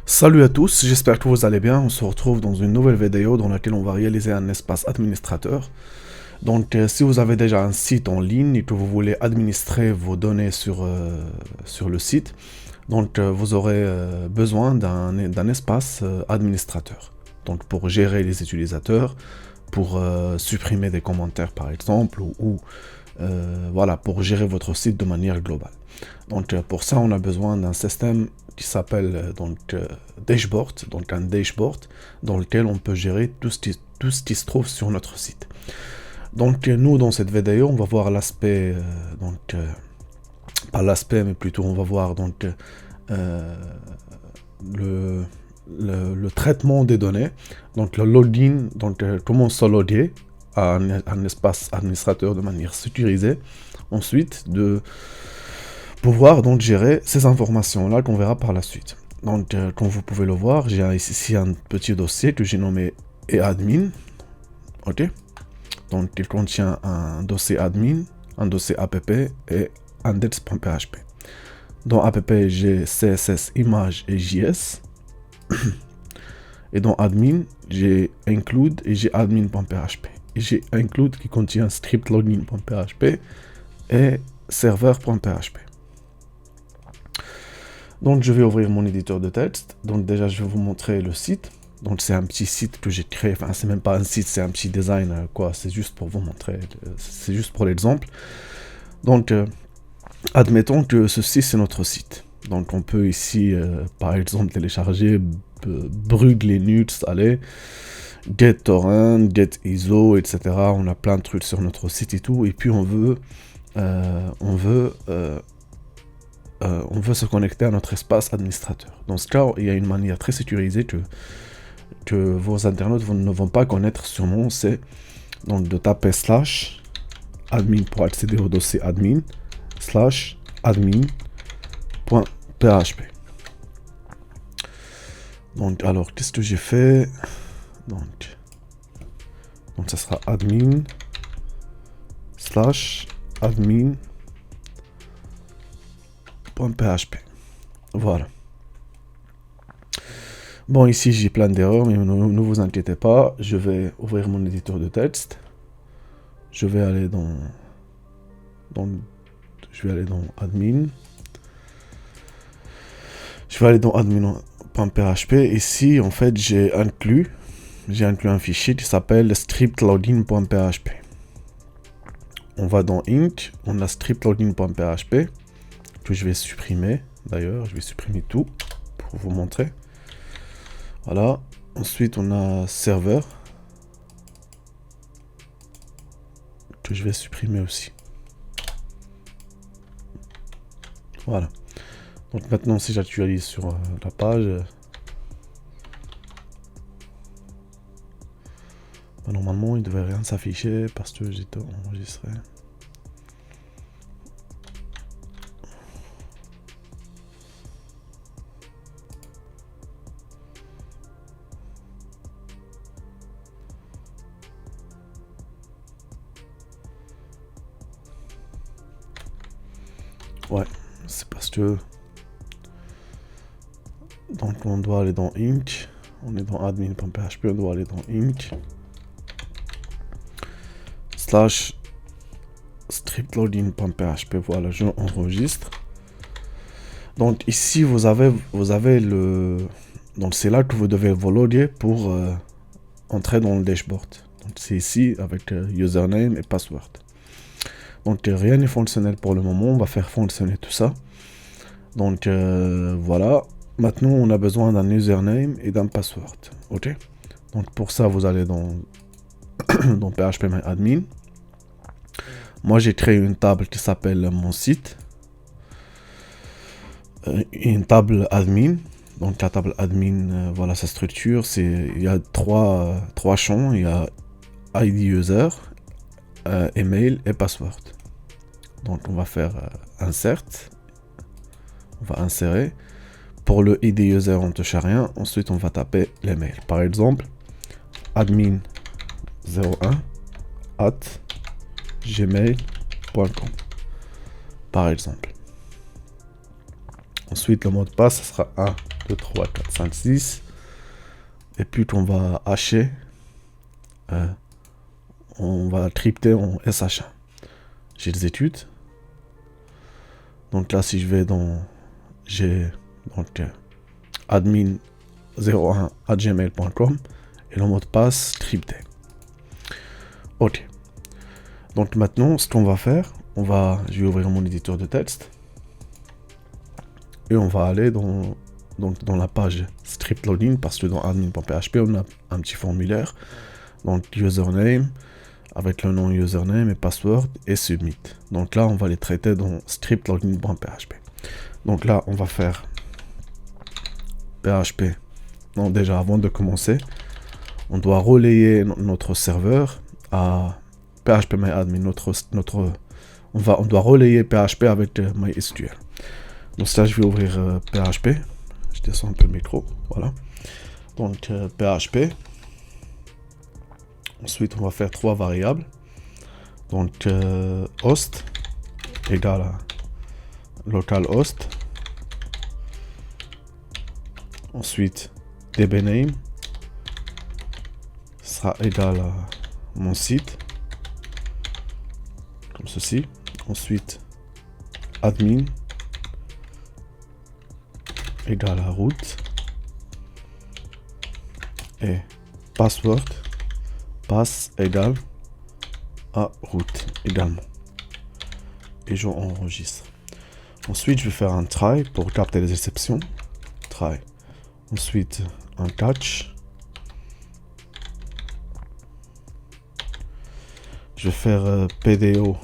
Salut à tous, j'espère que vous allez bien. On se retrouve dans une nouvelle vidéo dans laquelle on va réaliser un espace administrateur. Si vous avez déjà un site en ligne et que vous voulez administrer vos données sur le site, vous aurez besoin d'un espace administrateur. Donc, pour gérer les utilisateurs, pour supprimer des commentaires par exemple, voilà, pour gérer votre site de manière globale. Pour ça, on a besoin d'un système qui s'appelle dashboard, donc un dashboard dans lequel on peut gérer tout ce qui se trouve sur notre site. Nous, dans cette vidéo, on va voir l'aspect, pas l'aspect, mais plutôt on va voir le traitement des données, donc le login, comment se loguer à un espace administrateur de manière sécurisée. Ensuite, de pouvoir gérer ces informations-là qu'on verra par la suite. Comme vous pouvez le voir, j'ai ici un petit dossier que j'ai nommé admin. Ok. Donc, il contient un dossier admin, un dossier app et index.php. Dans app, j'ai CSS, image et JS. Et dans admin, j'ai include et j'ai admin.php. Et j'ai include qui contient script login.php et serveur.php. Donc je vais ouvrir mon éditeur de texte. Donc déjà je vais vous montrer le site. Donc c'est un petit site que j'ai créé, enfin c'est même pas un site, c'est un petit design quoi, c'est juste pour vous montrer, c'est juste pour l'exemple. Admettons que ceci c'est notre site. Donc on peut ici par exemple télécharger Brug Linux, allez, GetTorrent, GetISO, etc. On a plein de trucs sur notre site et tout, et puis on veut se connecter à notre espace administrateur. Dans ce cas, il y a une manière très sécurisée que vos internautes ne vont pas connaître sûrement, c'est donc de taper /admin pour accéder au dossier admin /admin.php. Donc alors qu'est-ce que j'ai fait? Donc ça sera admin /admin.php. Voilà. Bon, ici j'ai plein d'erreurs, mais ne vous inquiétez pas, je vais ouvrir mon éditeur de texte. Je vais aller dans admin. Je vais aller dans admin.php. Ici, en fait, j'ai inclus un fichier qui s'appelle scriptlogin.php. On va dans Inc, on a scriptlogin.php que je vais supprimer. D'ailleurs, je vais supprimer tout pour vous montrer. Voilà. Ensuite, on a serveur que je vais supprimer aussi. Voilà. Donc maintenant, si j'actualise sur la page, normalement, il ne devrait rien s'afficher parce que j'étais enregistré. Ouais, c'est parce que donc on doit aller dans Inc. On est dans admin.php, on doit aller dans Inc. /scriptlogin.php. Voilà, je enregistre. Donc ici vous avez le, donc c'est là que vous devez vous loguer pour entrer dans le dashboard. Donc c'est ici avec username et password. Donc rien n'est fonctionnel pour le moment, on va faire fonctionner tout ça. Donc voilà, maintenant on a besoin d'un username et d'un password. Ok. Donc pour ça vous allez dans phpMyAdmin. Moi j'ai créé une table qui s'appelle mon site, une table admin. Donc la table admin, voilà sa structure, il y a trois champs, il y a ID user, email et password. Donc on va faire insert, on va insérer. Pour le ID user on ne touche à rien, ensuite on va taper l'email. Par exemple, admin01@gmail.com par exemple. Ensuite le mot de passe sera 1. 2, 3, 4, 5, 6. Et puis on va hacher. On va crypter en SH1. J'exécute. Donc là, si je vais dans... J'ai donc admin01@gmail.com et le mot de passe crypté. Ok. Donc maintenant, ce qu'on va faire, je vais ouvrir mon éditeur de texte et on va aller dans la page script login parce que dans admin.php, on a un petit formulaire. Donc username avec le nom username et password et submit. Donc là, on va les traiter dans scriptlogin.php. Donc là, on va faire PHP. Non, déjà, avant de commencer, on doit relayer notre serveur à phpMyAdmin. On doit relayer PHP avec MySQL. Donc ça, je vais ouvrir PHP. Je descends un peu le micro. Voilà. Donc PHP. Ensuite, on va faire 3 variables. Donc host égale à localhost. Ensuite, dbname sera égal à mon site, comme ceci. Ensuite, admin égale à root et password pass égale à root également. Et j'enregistre. Ensuite, je vais faire un try pour capter les exceptions. Try. Ensuite, un catch. Je vais faire PDO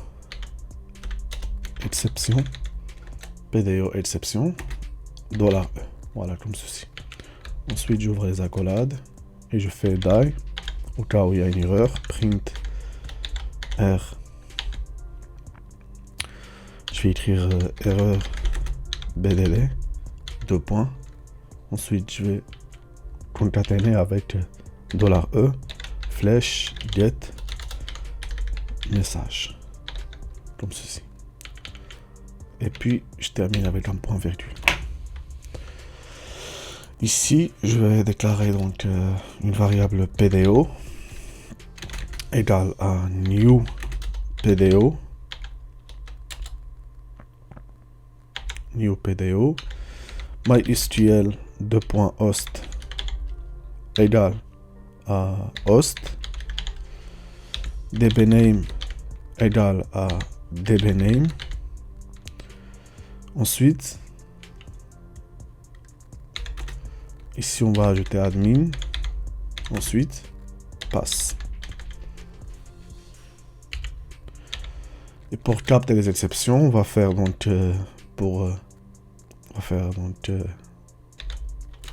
exception. PDO exception. $E. Voilà, comme ceci. Ensuite, j'ouvre les accolades et je fais die. Au cas où il y a une erreur, print R. Je vais écrire erreur BDD, 2 points. Ensuite, je vais concaténer avec $E, flèche, get, message. Comme ceci. Et puis, je termine avec un point virgule. Ici, je vais déclarer donc une variable PDO égale à new PDO. New PDO. MySQL 2.host égale à host. dbname égale à dbname. Ensuite, ici on va ajouter admin. Ensuite, pass. Et pour capter les exceptions, on va faire donc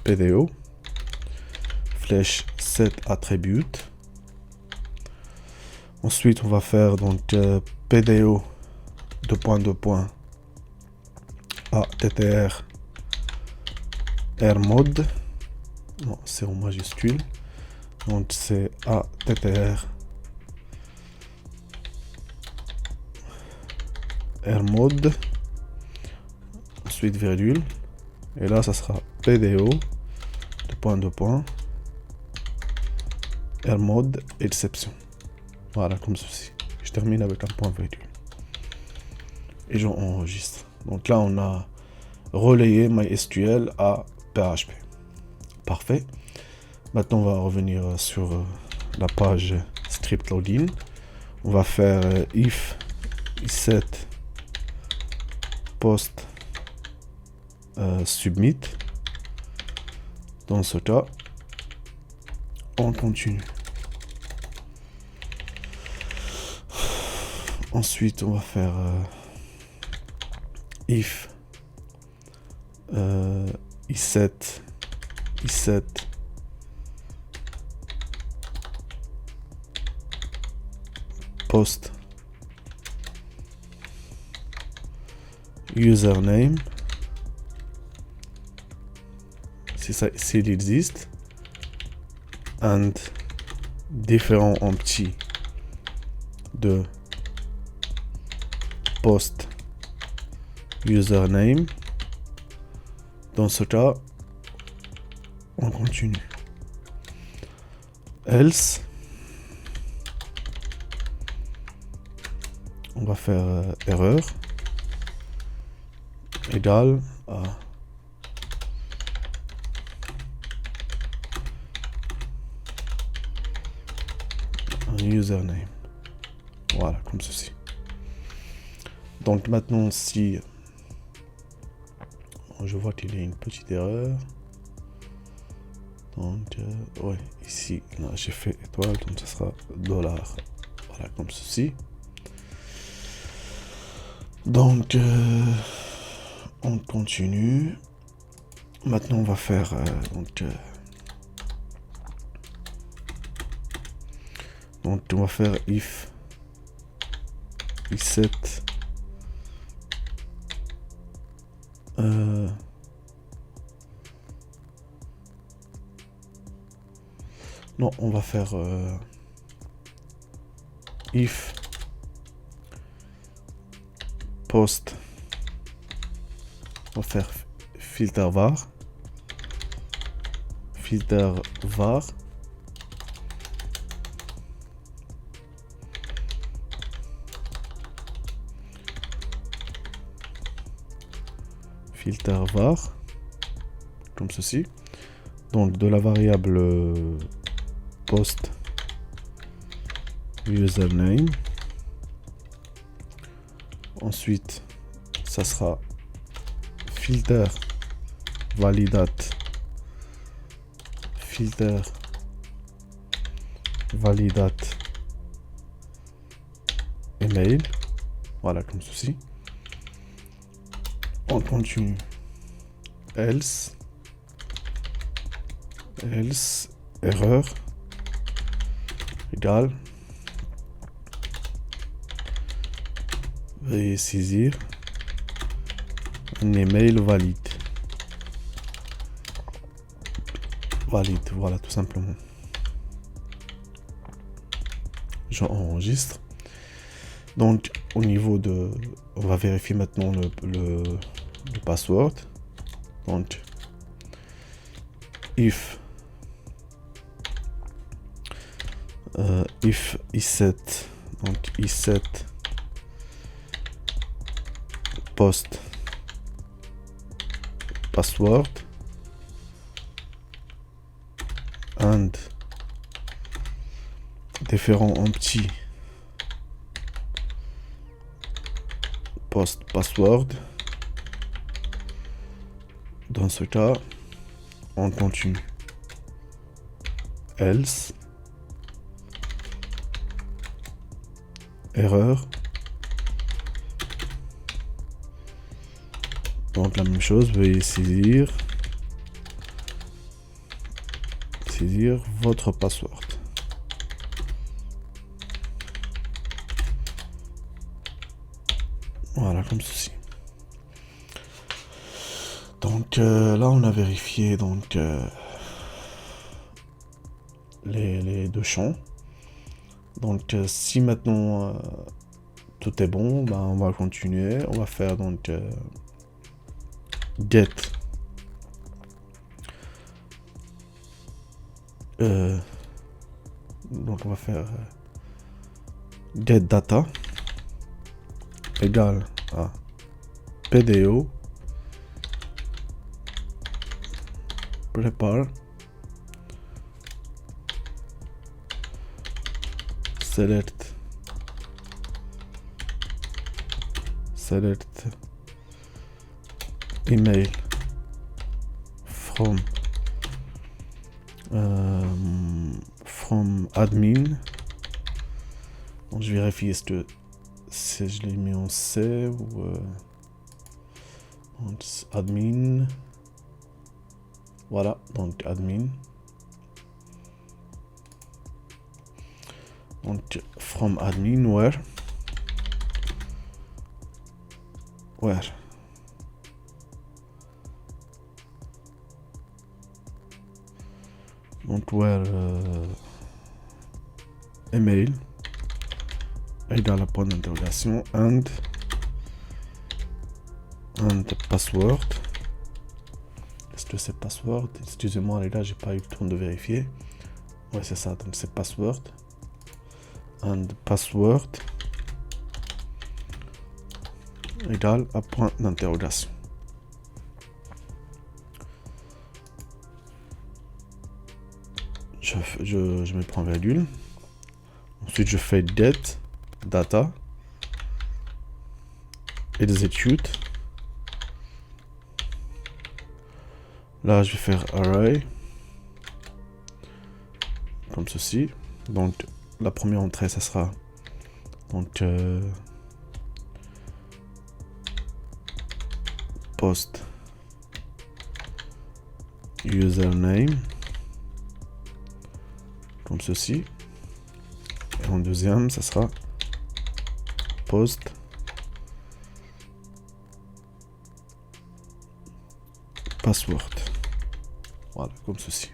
PDO flèche set attribute. Ensuite, on va faire donc PDO attr rmod. Non, c'est en majuscule. Donc c'est attr rmod. Ensuite virgule. Et là, ça sera PDO rmod exception. Voilà, comme ceci. Je termine avec un point virgule. Et j'enregistre. Donc là, on a relayé MySQL à PHP. Parfait. Maintenant, on va revenir sur la page script login. On va faire if set post submit. Dans ce cas, on continue. Ensuite, on va faire if set post username, s'il existe, and différent en petit de post username. Dans ce cas, On continue. Else. On va faire erreur égale à un username. Voilà, comme ceci. Donc maintenant, si je vois qu'il y a une petite erreur, donc ouais, ici, là j'ai fait étoile, donc ce sera dollar. Voilà, comme ceci. Donc on continue. Maintenant on va faire donc on va faire if i7 non, on va faire if post, on va faire filter var filter var comme ceci. Donc de la variable post username, ensuite ça sera filter validate email, voilà, comme ceci. On continue. Else erreur égale, veuillez saisir un email valide, voilà, tout simplement. J'enregistre. Donc au niveau de, on va vérifier maintenant le password. Donc if i7, donc i7 post password and différent en petit post password. Dans ce cas, on continue. Else erreur, donc la même chose, veuillez saisir votre password. Voilà, comme ceci. Donc là on a vérifié donc les deux champs. Donc si maintenant tout est bon, ben, on va continuer. On va faire donc get donc on va faire get data égale à PDO prepare select email from admin. Donc je vérifie est-ce que je l'ai mis en C ou admin. Voilà, donc admin. Donc from admin where donc where email égale à point d'interrogation and de ces passwords. Excusez-moi les gars, j'ai pas eu le temps de vérifier. Ouais, c'est ça, donc c'est password. And password égale à point d'interrogation. Je mets point virgule. Ensuite, je fais get data execute. Là, je vais faire array comme ceci. Donc, la première entrée, ça sera donc post username comme ceci. Et en deuxième, ça sera post password. Voilà, comme ceci.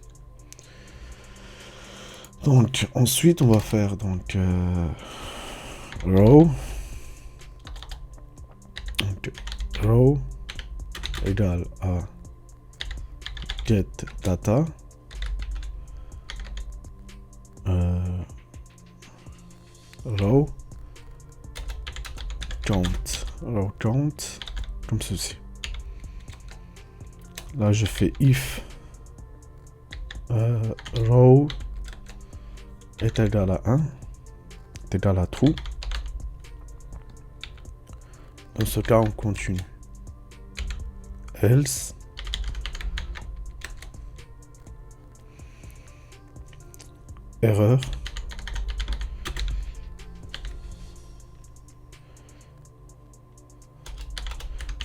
Donc ensuite, on va faire donc row. Donc, row égale à get data row count comme ceci. Là, je fais if row est égal à 1 est égal à true. Dans ce cas, on continue. Else erreur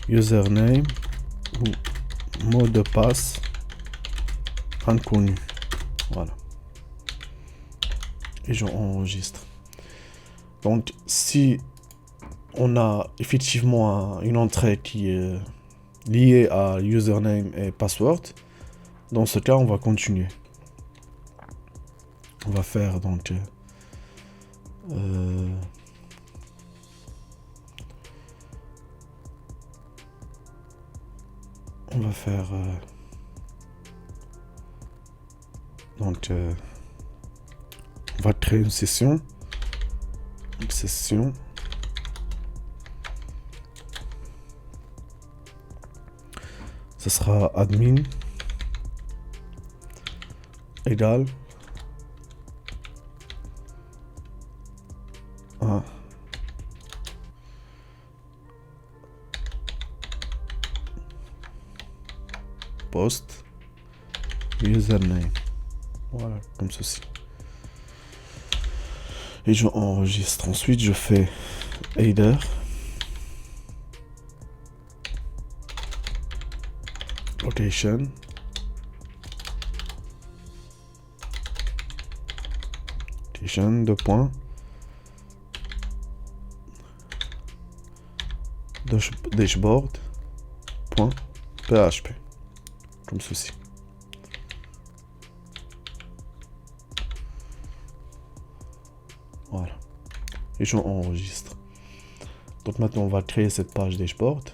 username ou mot de passe inconnu. Voilà. Et j'enregistre. Donc, si on a effectivement une entrée qui est liée à username et password, dans ce cas, on va continuer. On va faire donc on va faire donc on va créer une session. Une session. Ce sera admin égale à post username. Voilà, comme ceci. Et je enregistre. Ensuite, je fais header location deux points dashboard point php comme ceci. Voilà. Et j'enregistre. Donc maintenant on va créer cette page dashboard.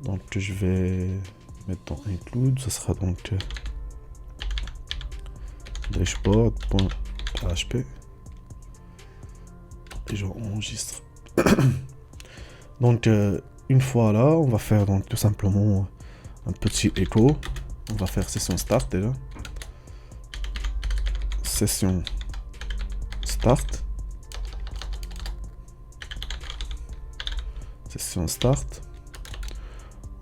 Donc je vais mettre dans include, ce sera donc dashboard.php et j'enregistre. Donc une fois là, on va faire donc tout simplement un petit écho. On va faire session start déjà. Session start. Session start.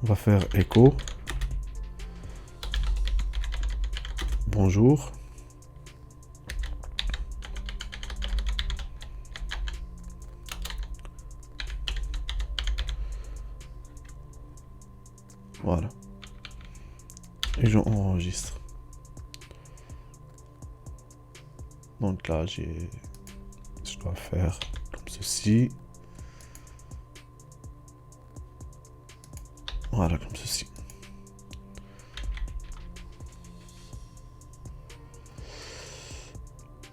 On va faire écho. Bonjour. Voilà. Et j'enregistre. Donc là, je dois faire comme ceci. Voilà, comme ceci.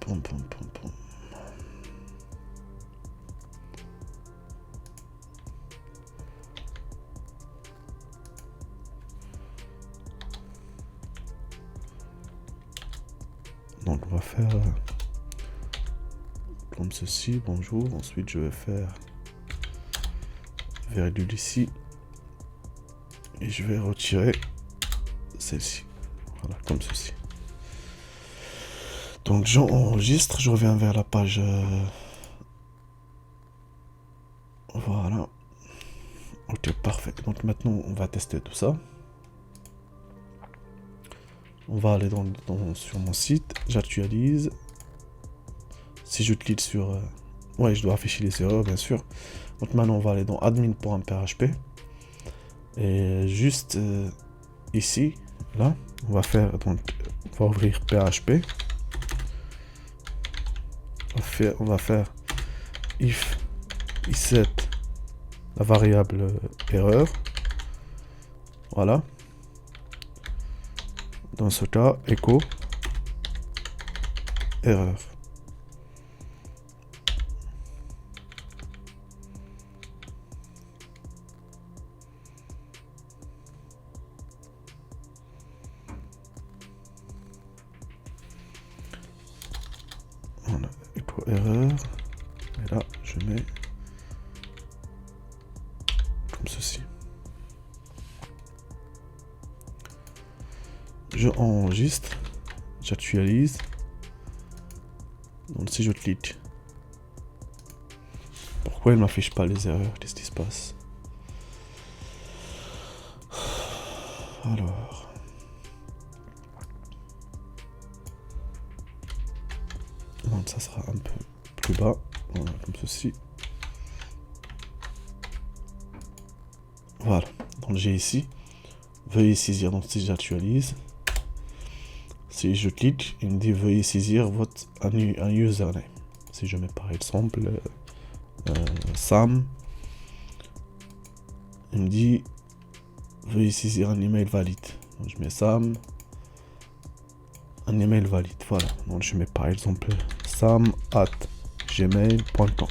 Pom, pom, pom, pom. Donc on va faire comme ceci, bonjour. Ensuite je vais faire virgule ici. Et je vais retirer celle-ci. Voilà, comme ceci. Donc j'enregistre, je reviens vers la page. Voilà. Ok, parfait. Donc maintenant on va tester tout ça. On va aller sur mon site, j'actualise. Si je clique sur... ouais, je dois afficher les erreurs, bien sûr. Donc maintenant, on va aller dans admin.php. Et juste ici, là, on va faire... Donc, on va ouvrir PHP. On va faire if set la variable erreur. Voilà. Dans ce cas, echo erreur. Voilà, echo erreur. Et là, je mets comme ceci. Je enregistre, j'actualise. Donc si je clique, pourquoi il ne m'affiche pas les erreurs? Qu'est-ce qui se passe? Alors, donc ça sera un peu plus bas, voilà, comme ceci. Voilà, donc j'ai ici, veuillez saisir, donc si j'actualise, si je clique, il me dit veuillez saisir un username. Si je mets par exemple Sam, il me dit veuillez saisir un email valide. Donc je mets Sam, un email valide, voilà. Donc je mets par exemple sam@gmail.com.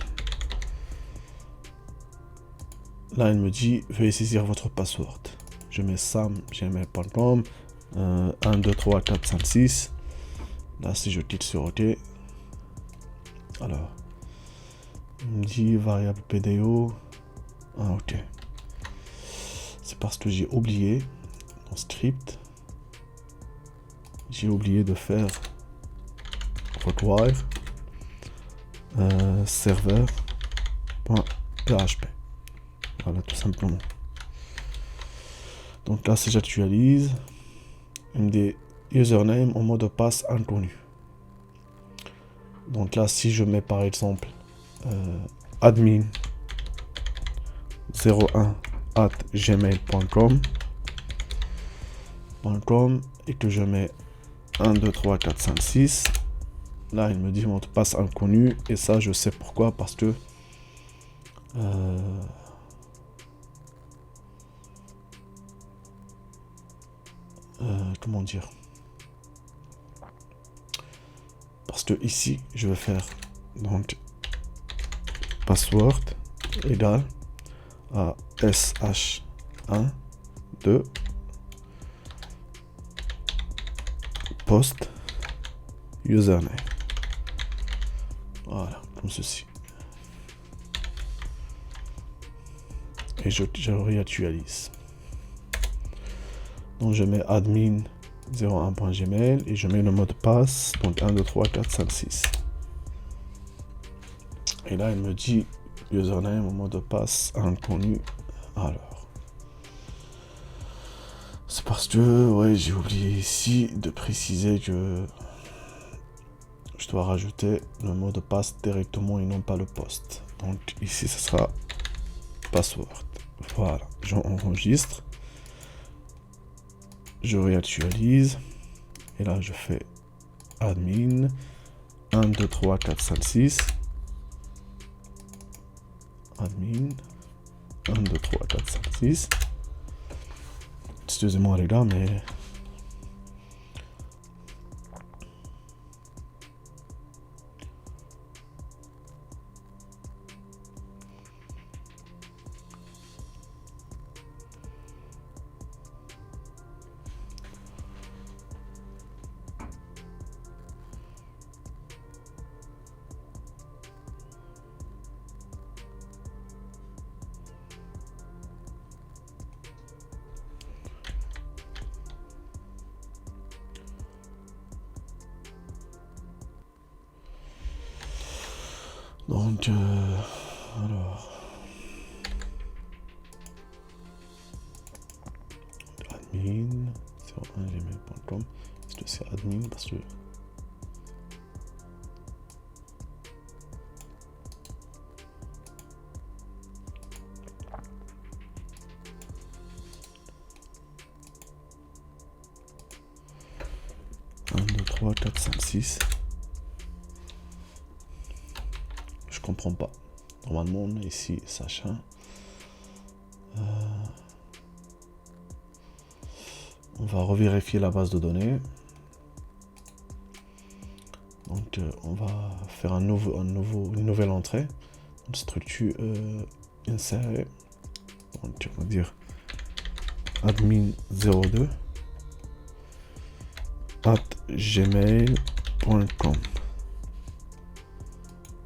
Là, il me dit veuillez saisir votre password. Je mets sam@gmail.com 1, 2, 3, 4, 5, 6. Là, si je clique sur OK, alors, il me dit variable PDO. Ah, ok. C'est parce que j'ai oublié dans script, j'ai oublié de faire require serveur.php. Voilà, tout simplement. Donc là, si j'actualise, il me dit username en mot de passe inconnu. Donc là, si je mets par exemple admin 01@gmail.com et que je mets 1, 2, 3, 4, 5, 6, là il me dit mot de passe inconnu, et ça je sais pourquoi, parce que comment dire, parce que ici je vais faire donc password égale à sh1 2 post username. Voilà, comme ceci. Et je réactualise. Donc je mets admin 01.gmail et je mets le mot de passe, donc 1, 2, 3, 4, 5, 6. Et là, il me dit username au mot de passe inconnu. Alors, c'est parce que, ouais, j'ai oublié ici de préciser que je dois rajouter le mot de passe directement et non pas le post. Donc ici, ce sera password. Voilà, j'enregistre. Je réactualise. Et là, je fais admin 1, 2, 3, 4, 5, 6. Admin 1, 2, 3, 4, 5, 6. Excusez-moi les gars, mais... Donc, alors, admin 01gmail.com. C'est admin parce que un, deux, trois, quatre, cinq, six. Je comprends pas. Normalement, on a ici Sacha. On va revérifier la base de données. Donc, on va faire une nouvelle entrée. Une structure insérer. Donc, on va dire admin 02 @gmail.com.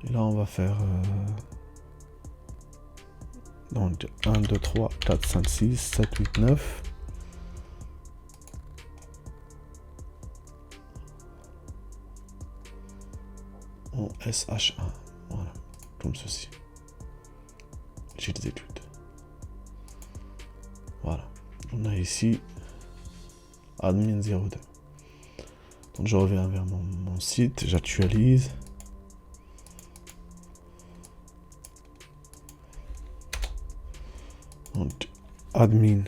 Et là, on va faire donc 1, 2, 3, 4, 5, 6, 7, 8, 9. En SH1. Voilà, comme ceci. J'exécute. Voilà. On a ici admin 02. Donc je reviens vers mon site, j'actualise. Donc admin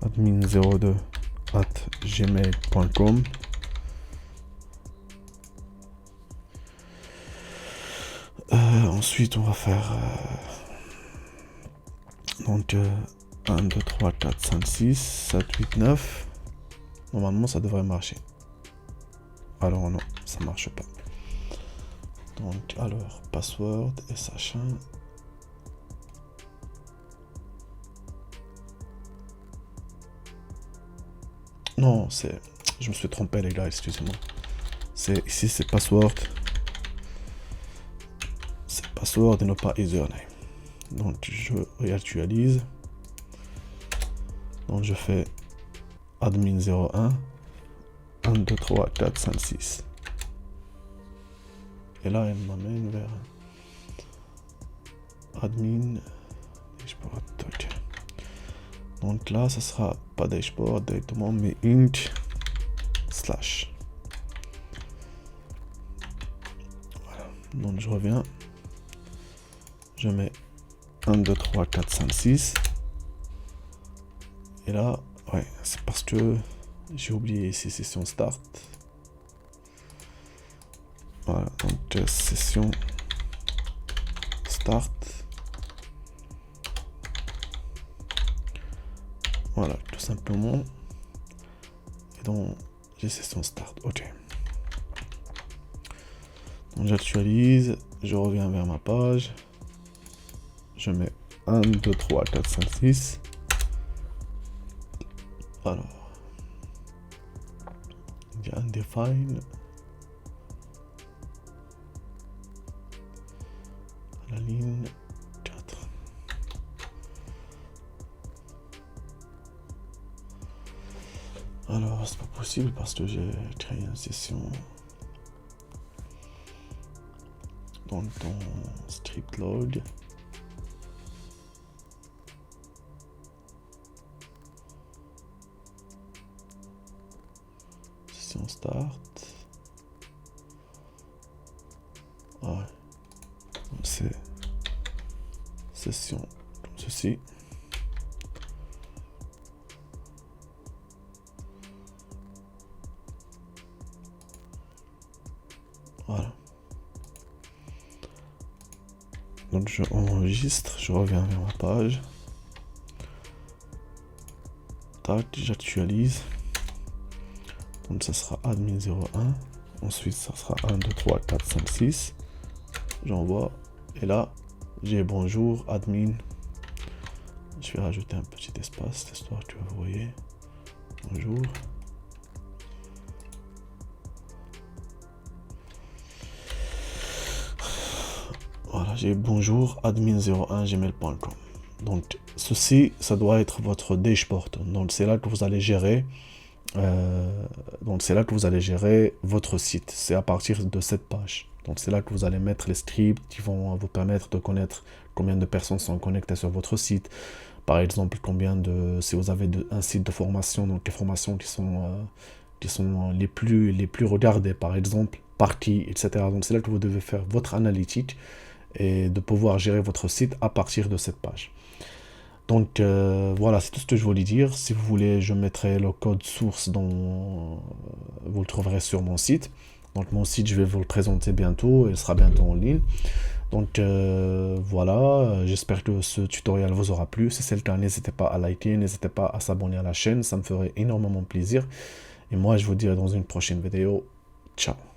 02 @gmail.com. Ensuite on va faire donc 1, 2, 3, 4, 5, 6, 7, 8, 9. Normalement ça devrait marcher. Alors non, ça marche pas. Donc alors password SH1. Non, je me suis trompé les gars, excusez-moi. Ici c'est password. C'est password et non pas username. Donc je réactualise. Donc je fais admin 01 1, 2, 3, 4, 5, 6. Et là elle m'amène vers admin dashboard. Donc là ça sera pas dashboard directement mais int slash. Voilà. Donc je reviens. Je mets 1, 2, 3, 4, 5, 6. Et là, ouais, c'est parce que j'ai oublié ici session start. Voilà, donc session start. Voilà, tout simplement. Et donc, j'ai session start. Ok. Donc j'actualise, je reviens vers ma page. Je mets 1, 2, 3, 4, 5, 6. Alors, il y a undefined. La ligne 4. Alors, c'est pas possible parce que j'ai créé une session dans ton script log. Session start. Ouais. C'est session comme ceci. Voilà. Donc je enregistre, je reviens vers ma page. Tac, j'actualise. Donc ça sera admin 01. Ensuite ça sera 1, 2, 3, 4, 5, 6. J'envoie. Et là, j'ai bonjour admin. Je vais rajouter un petit espace, histoire que vous voyez. Bonjour. Voilà, j'ai bonjour admin01gmail.com. Donc ceci, ça doit être votre dashboard. Donc c'est là que vous allez gérer Donc c'est là que vous allez gérer votre site. C'est à partir de cette page. Donc c'est là que vous allez mettre les scripts qui vont vous permettre de connaître combien de personnes sont connectées sur votre site. Par exemple, si vous avez un site de formation, donc les formations qui sont les plus regardées, par exemple, par qui, etc. Donc c'est là que vous devez faire votre analytique et de pouvoir gérer votre site à partir de cette page. Donc voilà, c'est tout ce que je voulais dire. Si vous voulez, je mettrai le code source vous le trouverez sur mon site. Donc mon site, je vais vous le présenter bientôt, il sera bientôt en ligne. Donc voilà, j'espère que ce tutoriel vous aura plu. Si c'est le cas, n'hésitez pas à liker, n'hésitez pas à s'abonner à la chaîne, ça me ferait énormément plaisir. Et moi, je vous dis dans une prochaine vidéo. Ciao.